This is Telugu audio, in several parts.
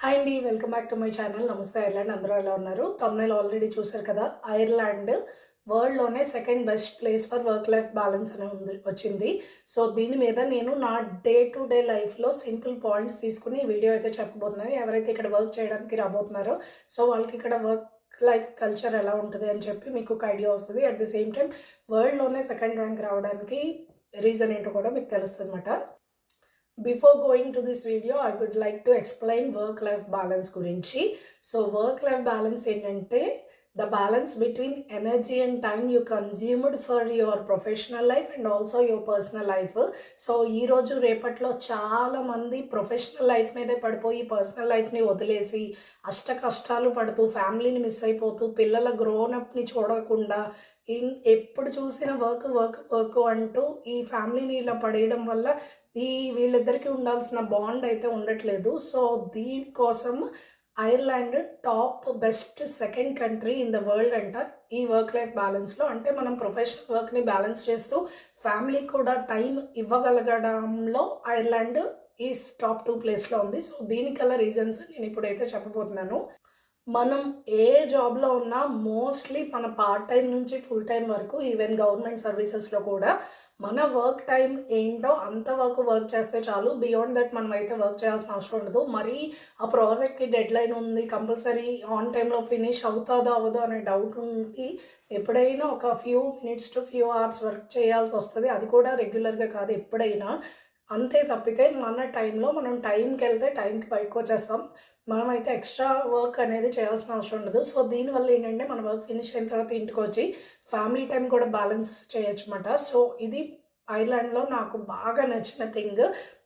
హాయ్ అండి, welcome back to my channel. నమస్తే ఐర్లాండ్, అందరూ ఎలా ఉన్నారు? తమ్నైల్ ఆల్రెడీ చూసారు కదా. ఐర్లాండ్ వరల్డ్లోనే second best place for work life balance అని వచ్చింది. సో దీని మీద నేను నా డే టు డే లైఫ్లో సింపుల్ పాయింట్స్ తీసుకుని ఈ వీడియో అయితే చెప్పబోతున్నాను. ఎవరైతే ఇక్కడ వర్క్ చేయడానికి రాబోతున్నారో సో వాళ్ళకి ఇక్కడ వర్క్ లైఫ్ కల్చర్ ఎలా ఉంటుంది అని చెప్పి మీకు ఒక ఐడియా వస్తుంది. అట్ ది సేమ్ టైం వరల్డ్లోనే సెకండ్ ర్యాంక్ రావడానికి రీజన్ ఏంటో కూడా మీకు తెలుస్తుంది అనమాట. Before going to this video, I would like to explain work-life balance గురించి. So work-life balance ఏంటంటే the balance between energy and time you consumed for your professional life and also your personal life. So ఈరోజు రేపట్లో చాలా మంది ప్రొఫెషనల్ లైఫ్ మీదే పడిపోయి పర్సనల్ లైఫ్ని వదిలేసి అష్ట కష్టాలు పడుతూ ఫ్యామిలీని మిస్ అయిపోతూ పిల్లల గ్రోనప్ని చూడకుండా ఎప్పుడు చూసిన వర్క్ వర్క్ వర్క్ అంటూ ఈ ఫ్యామిలీని ఇలా పడేయడం వల్ల వీళ్ళిద్దరికీ ఉండాల్సిన బాండ్ అయితే ఉండట్లేదు. సో దీనికోసం Ireland top best second country in the world అంట ఈ వర్క్ లైఫ్ బ్యాలెన్స్లో. అంటే మనం ప్రొఫెషనల్ వర్క్ని బ్యాలెన్స్ చేస్తూ ఫ్యామిలీకి కూడా టైం ఇవ్వగలగడంలో ఐర్లాండ్ ఈ టాప్ 2 ప్లేస్లో ఉంది. సో దీనికల్లా రీజన్స్ నేను ఇప్పుడైతే చెప్పబోతున్నాను. మనం ఏ జాబ్లో ఉన్నా మోస్ట్లీ మన పార్ట్ టైం నుంచి ఫుల్ టైం వరకు ఈవెన్ గవర్నమెంట్ సర్వీసెస్లో కూడా మన వర్క్ టైం ఏంటో అంతవరకు వర్క్ చేస్తే చాలు. బియాండ్ దట్ మనం అయితే వర్క్ చేయాల్సిన అవసరం ఉండదు. మరి ఆ ప్రాజెక్ట్కి డెడ్ లైన్ ఉంది, కంపల్సరీ ఆన్ టైంలో ఫినిష్ అవుతుందో అవ్వదో అనే డౌట్ ఉండి ఎప్పుడైనా ఒక few minutes to few hours work చేయాల్సి వస్తుంది. అది కూడా రెగ్యులర్గా కాదు, ఎప్పుడైనా. అంతే తప్పితే మన టైంలో మనం టైంకి వెళ్తే టైంకి బయటకు వచ్చేస్తాం. మనమైతే ఎక్స్ట్రా వర్క్ అనేది చేయాల్సిన అవసరం ఉండదు. సో దీనివల్ల ఏంటంటే మన వర్క్ ఫినిష్ అయిన తర్వాత ఇంటికి వచ్చి ఫ్యామిలీ టైం కూడా బ్యాలెన్స్ చేయొచ్చు అన్నమాట. సో ఇది ఐర్లాండ్లో నాకు బాగా నచ్చిన థింగ్.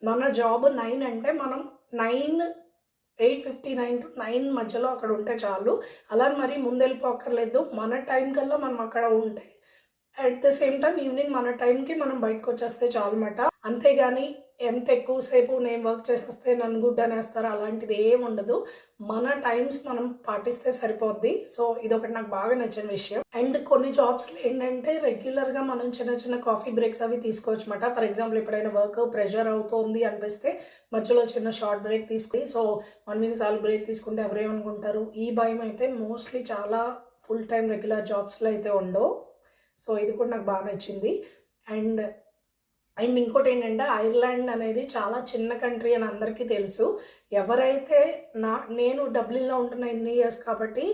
మన జాబ్ 9 అంటే మనం 8:59 to 9 మధ్యలో అక్కడ ఉంటే చాలు. అలా మరి ముందు వెళ్ళిపోక్కర్లేదు. మన టైం కల్లా మనం అక్కడ ఉంటే at the same time evening మన టైంకి మనం బయటకు వచ్చేస్తే చాలు అన్నమాట. అంతేగాని ఎంత ఎక్కువసేపు నేను వర్క్ చేసేస్తే నన్ను గుడ్ అనేస్తారు, అలాంటిది ఏమి ఉండదు. మన టైమ్స్ మనం పాటిస్తే సరిపోద్ది. సో ఇదొకటి నాకు బాగా నచ్చిన విషయం. అండ్ కొన్ని జాబ్స్లో ఏంటంటే రెగ్యులర్గా మనం చిన్న చిన్న కాఫీ బ్రేక్స్ అవి తీసుకోవచ్చు అన్నమాట. ఫర్ ఎగ్జాంపుల్ ఎప్పుడైనా వర్క్ ప్రెషర్ అవుతుంది అనిపిస్తే మధ్యలో చిన్న షార్ట్ బ్రేక్ తీసుకుని సో 1 minute చాలు బ్రేక్ తీసుకుంటే ఎవరేమనుకుంటారు, ఈ భయం అయితే మోస్ట్లీ చాలా ఫుల్ టైం రెగ్యులర్ జాబ్స్లో అయితే ఉండవు. సో ఇది కూడా నాకు బాగా నచ్చింది. అండ్ ఇంకోటి ఏంటంటే ఐర్లాండ్ అనేది చాలా చిన్న కంట్రీ అని అందరికీ తెలుసు. ఎవరైతే నేను డబ్లిన్లో ఉంటున్న ఇన్ని ఇయర్స్ కాబట్టి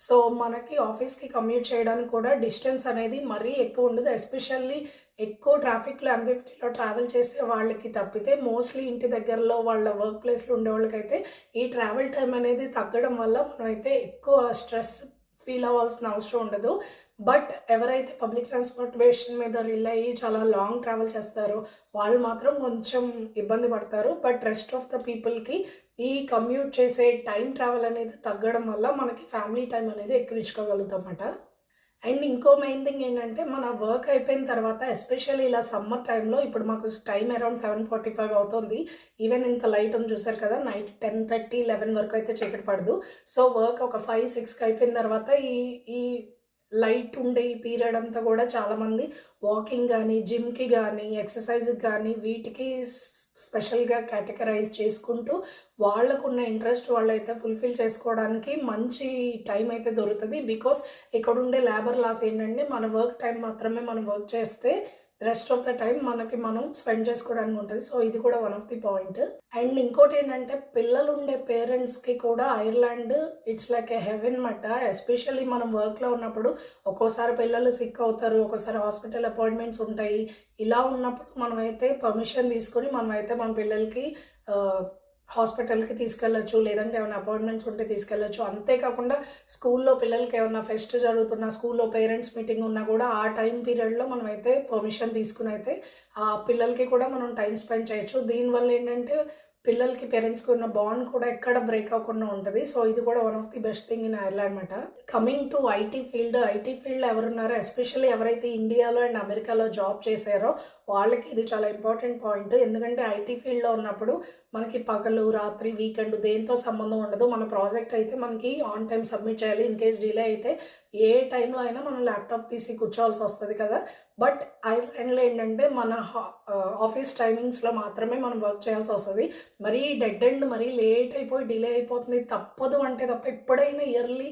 సో మనకి ఆఫీస్కి కమ్యూట్ చేయడానికి కూడా డిస్టెన్స్ అనేది మరీ ఎక్కువ ఉండదు. ఎస్పెషల్లీ ఎక్కువ ట్రాఫిక్లో M50లో ట్రావెల్ చేసే వాళ్ళకి తప్పితే మోస్ట్లీ ఇంటి దగ్గరలో వాళ్ళ వర్క్ ప్లేస్లో ఉండే వాళ్ళకైతే ఈ ట్రావెల్ టైం అనేది తగ్గడం వల్ల మనమైతే ఎక్కువ స్ట్రెస్ ఫీల్ అవ్వాల్సిన అవసరం ఉండదు. బట్ ఎవరైతే పబ్లిక్ ట్రాన్స్పోర్టేషన్ మీద రిలై అయ్యి చాలా లాంగ్ ట్రావెల్ చేస్తారో వాళ్ళు మాత్రం కొంచెం ఇబ్బంది పడతారు. బట్ రెస్ట్ ఆఫ్ ద పీపుల్కి ఈ కమ్యూట్ చేసే టైం ట్రావెల్ అనేది తగ్గడం వల్ల మనకి ఫ్యామిలీ టైం అనేది ఎక్కువ ఇచ్చుకోగలుగుతాం అన్నమాట. అండ్ ఇంకో మెయిన్ థింగ్ ఏంటంటే మన వర్క్ అయిపోయిన తర్వాత ఎస్పెషల్లీ ఇలా సమ్మర్ టైంలో ఇప్పుడు మాకు టైం అరౌండ్ 7:45 అవుతుంది. ఈవెన్ ఇంత లైట్ ఉంది చూసారు కదా, నైట్ 10:30, 11 వరకు అయితే చీకటి పడదు. సో వర్క్ ఒక 5-6కి అయిపోయిన తర్వాత ఈ లైట్ ఉండే ఈ పీరియడ్ అంతా కూడా చాలామంది వాకింగ్ కానీ జిమ్కి కానీ ఎక్సర్సైజ్కి కానీ వీటికి స్పెషల్గా కేటగరైజ్ చేసుకుంటూ వాళ్ళకున్న ఇంట్రెస్ట్ వాళ్ళైతే ఫుల్ఫిల్ చేసుకోవడానికి మంచి టైం అయితే దొరుకుతుంది. బికాస్ ఇక్కడ ఉండే లేబర్ లాస్ ఏంటంటే మన వర్క్ టైం మాత్రమే మనం వర్క్ చేస్తే రెస్ట్ ఆఫ్ ద టైం మనం స్పెండ్ చేసుకోవడానికి ఉంటుంది. సో ఇది కూడా one of the point. And ఇంకోటి ఏంటంటే పిల్లలు ఉండే పేరెంట్స్కి కూడా Ireland it's like a heaven అన్నమాట. ఎస్పెషల్లీ మనం వర్క్లో ఉన్నప్పుడు ఒక్కోసారి పిల్లలు సిక్ అవుతారు, ఒక్కోసారి హాస్పిటల్ అపాయింట్మెంట్స్ ఉంటాయి. ఇలా ఉన్నప్పుడు మనమైతే పర్మిషన్ తీసుకొని మనమైతే మన పిల్లలకి హాస్పిటల్కి తీసుకెళ్ళచ్చు, లేదంటే ఏమైనా అపాయింట్మెంట్స్ ఉంటే తీసుకెళ్ళచ్చు. అంతేకాకుండా స్కూల్లో పిల్లలకి ఏమైనా ఫెస్ట్ జరుగుతున్నా, స్కూల్లో పేరెంట్స్ మీటింగ్ ఉన్నా కూడా ఆ టైం పీరియడ్లో మనమైతే పర్మిషన్ తీసుకుని అయితే ఆ పిల్లలకి కూడా మనం టైం స్పెండ్ చేయొచ్చు. దీనివల్ల ఏంటంటే పిల్లలకి పేరెంట్స్కి ఉన్న బాండ్ కూడా ఎక్కడ బ్రేక్ అవ్వకుండా ఉంటుంది. సో ఇది కూడా one of the best thing in Ireland అనమాట. కమింగ్ టు ఐటీ ఫీల్డ్లో ఎవరున్నారో ఎస్పెషల్లీ ఎవరైతే ఇండియాలో అండ్ అమెరికాలో జాబ్ చేశారో వాళ్ళకి ఇది చాలా ఇంపార్టెంట్ పాయింట్. ఎందుకంటే ఐటీ ఫీల్డ్లో ఉన్నప్పుడు మనకి పగలు రాత్రి వీకెండ్ దేంతో సంబంధం ఉండదు. మన ప్రాజెక్ట్ అయితే మనకి ఆన్ టైం సబ్మిట్ చేయాలి. ఇన్ కేస్ డిలే అయితే ఏ టైంలో అయినా మనం ల్యాప్టాప్ తీసి కూర్చోవాల్సి వస్తుంది కదా. బట్ ఐర్లాండ్‌లో ఏంటంటే మన ఆఫీస్ టైమింగ్స్‌లో మాత్రమే మనం వర్క్ చేయాల్సొస్తది. మరీ డెడ్ ఎండ్ మరీ లేట్ అయిపోయి డిలే అయిపోతుంది తప్పదు అంటే తప్ప ఎప్పుడైనా ఇయర్లీ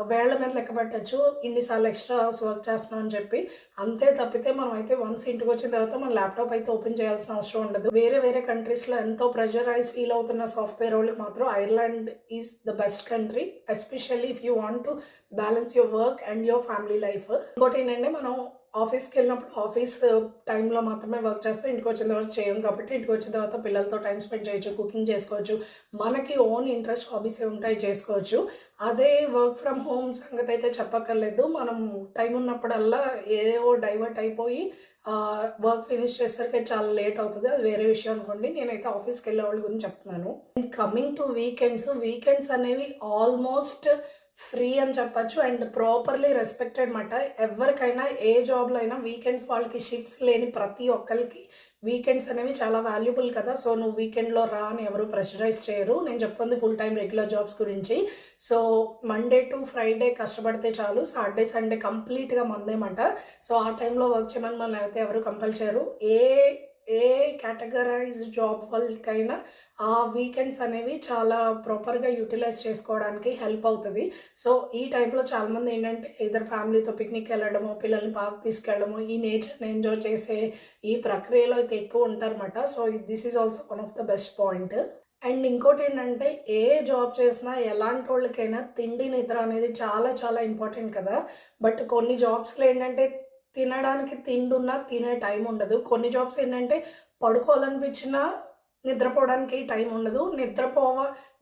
వేళ్ళ మీద లెక్క పెట్టొచ్చు. ఇన్ని సార్లు ఎక్స్‌ట్రా అవర్స్ వర్క్ చేస్తున్నాం అని చెప్పి. అంతే తప్పితే మనమైతే వన్స్ ఇంటికొచ్చిన తర్వాత మన ల్యాప్‌టాప్ అయితే ఓపెన్ చేయాల్సిన అవసరం ఉండదు. వేరే వేరే కంట్రీస్‌లో ఎంతో ప్రెషరైజ్ ఫీల్ అవుతున్న సాఫ్ట్‌వేర్ వోళ్ళకి మాత్రం Ireland is the best country. Especially if you want to balance your work and your family life. ఇంకోటేంటంటే మనం ఆఫీస్‌కెళ్ళినప్పుడు ఆఫీస్ టైంలో మాత్రమే వర్క్ చేస్తే ఇంటికొచ్చిన తర్వాత చేయం కాబట్టి ఇంటికొచ్చిన తర్వాత పిల్లలతో టైమ్ స్పెండ్ చేయొచ్చు, కుకింగ్ చేసుకోవచ్చు. మనకి ఓన్ ఇంట్రెస్ట్ హాబీసే ఉంటాయి చేసుకోవచ్చు. అదే వర్క్ ఫ్రమ్ హోమ్ సంగతి అయితే చెప్పక్కర్లేదు. మనం టైం ఉన్నప్పుడల్లా ఏవో డైవర్ట్ అయిపోయి వర్క్ ఫినిష్ చేసేసరికి చాలా లేట్ అవుతది. అది వేరే విషయం అనుకోండి. నేనైతే ఆఫీస్‌కెళ్ళే వాళ్ళ గురించి చెప్తున్నాను. అండ్ కమింగ్ టు వీకెండ్స్ అనేవి ఆల్మోస్ట్ ఫ్రీ అని చెప్పొచ్చు అండ్ ప్రాపర్‌లీ రెస్పెక్టెడ్ మాట. ఎవరికైనా ఏ జాబ్‌లో అయినా వీకెండ్స్ వాళ్ళకి షిఫ్ట్స్ లేని ప్రతి ఒక్కళ్ళకి వీకెండ్స్ అనేవి చాలా వాల్యుబుల్ కదా! సో, నువ్వు వీకెండ్‌లో రా అని ఎవరు ప్రెషరైజ్ చేయరు. నేను చెప్తుంది ఫుల్ టైమ్ రెగ్యులర్ జాబ్స్ గురించి. సో, మండే టు ఫ్రైడే కష్టపడితే చాలు. సాటర్డే, సండే కంప్లీట్‌గా మనదేమాట. సో, ఆ టైంలో వర్క్ చేయమని మనల్నైతే ఎవరు కంపల్ చేయరు. ఏ కేటగరైజ్డ్ జాబ్ వాళ్ళకైనా ఆ వీకెండ్స్ అనేవి చాలా ప్రాపర్‌గా యుటిలైజ్ చేసుకోవడానికి హెల్ప్ అవుతది. సో, ఈ టైంలో చాలామంది ఏంటంటే ఇద్దరు ఫ్యామిలీతో పిక్నిక్ వెళ్ళడమో, పిల్లల్ని పార్క్ తీసుకెళ్ళడమో, ఈ నేచర్‌ని ఎంజాయ్ చేసే ఈ ప్రక్రియలో అయితే ఎక్కువ ఉంటారన్నమాట. So, this is also one of the best point. And ఇంకోటేంటంటే ఏ జాబ్ చేసినా ఎలాంటోళ్ళకైనా తిండి, నిద్ర అనేది చాలా చాలా ఇంపార్టెంట్ కదా! బట్ కొన్ని జాబ్స్‌లో ఏంటంటే తినడానికి తిండున్నా తినే టైం ఉండదు. కొన్ని జాబ్స్ ఏంటంటే పడుకోవాలనిపించినా నిద్రపోవడానికి టైం ఉండదు.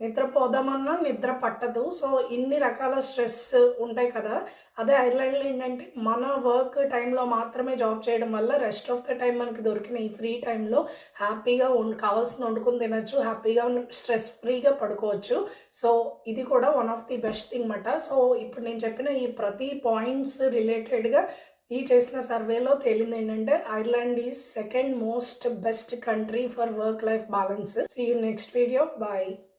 నిద్రపోదామన్నా నిద్ర పట్టదు. సో, ఇన్ని రకాల స్ట్రెస్ ఉంటాయి కదా! అదే ఐర్లాండ్‌లో ఏంటంటే మన వర్క్ టైంలో మాత్రమే జాబ్ చేయడం వల్ల రెస్ట్ ఆఫ్ ద టైమ్ మనకి దొరికిన ఈ ఫ్రీ టైంలో హ్యాపీగా కావాల్సింది వండుకొని తినొచ్చు. హ్యాపీగా స్ట్రెస్ ఫ్రీగా పడుకోవచ్చు. సో, ఇది కూడా one of the best thing మాట. సో, ఇప్పుడు నేను చెప్పిన ఈ ప్రతి పాయింట్స్ రిలేటెడ్‌గా ఈ చేసిన సర్వేలో తేలిందేంటంటే Ireland is second most best country for work life balance. See you next video. Bye.